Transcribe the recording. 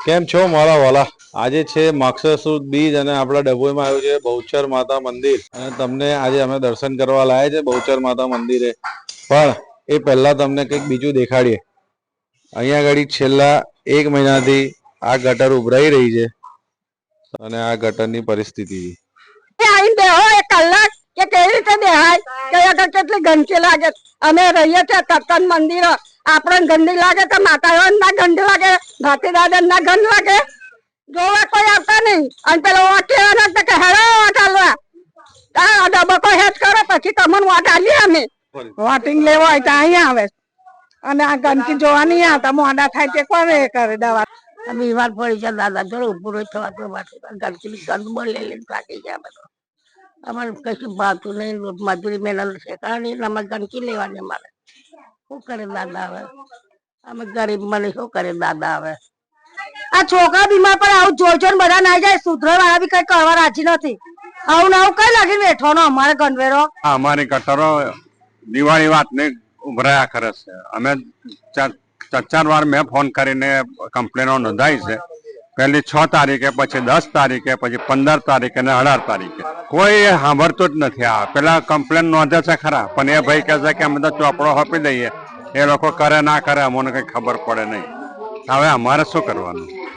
કેમ છો મારા વાલા? આજે છે માગસર સુદ બીજ અને આપણા ડભોઈમાં આવ્યું છે બહુચર માતા મંદિર અને તમને આજે અમે દર્શન કરવા લાયા છે બહુચર માતા મંદિરે. પણ એ પહેલા તમને કંઈક બીજું દેખાડીએ. અહીંયા આગળ છેલ્લા 1 મહિનાથી આ ગટર ઉભરાઈ રહી છે અને આ ગટરની પરિસ્થિતિ આઈને બેહો એક કલાક કે કેવી રીતે બેહાય કે આગળ કેટલી ગંદકી લાગે. અમે રહીએ છીએ તત્તન મંદિર, આપણને ગંદી લાગે તો માતાઓ ના ગંદી લાગે, ભાતી દાદા ના ગંદ લાગે. જોવા કોઈ આવતા નહીં અને પેલો વોટ લેવાના કે હેડો વોટ આલવા. આ ડબકો હેજ કરો પછી તમને વોટ આલીએ અમે. વોટિંગ લેવો હોય તો અહીંયા આવે અને આ ગંદકી જોવા નહીં આવતા. મોડા થાય તે કોણ એ કરે દવા. બીમાર પડી છે દાદા જોડે ઉભું રહી થવાતું ગંદકી ગંદ બોલેલી થાકી ગયા બધો. અમારે કશું ભાવતું નહીં, મજૂરી મહેનત શેકાય નહીં, અમારે ગંદકી લેવાની. અમારે શું કરે દાદા હવે? અમે ગરીબ મને શું કરે દાદા હવે? આ છોકરા બીમાર પણ આવું જોઈ જોઈને બધા ના જાય. સુધરા વાળા બી કઈ કરવા રાજી નથી. આવું ને આવું કઈ લાગીને બેઠવાનો અમારે ગણવેરો. અમારી ગટરો દિવાળી વાત ને ઉભરાયા કરે છે. અમે ચાર વાર મેં ફોન કરીને કમ્પ્લેનો નોંધાઈ છે. પહેલી 6 તારીખે, પછી 10 તારીખે, પછી 15 તારીખે અને 18 તારીખે. કોઈ સાંભળતું જ નથી. આ પેલા કમ્પ્લેન નોંધે છે ખરા, પણ એ ભાઈ કહે છે કે અમે તો ચોપડો આપી દઈએ. એ લોકો કરે ના કરે અમને કઈ ખબર પડે નહીં. હવે અમારે શું કરવાનું?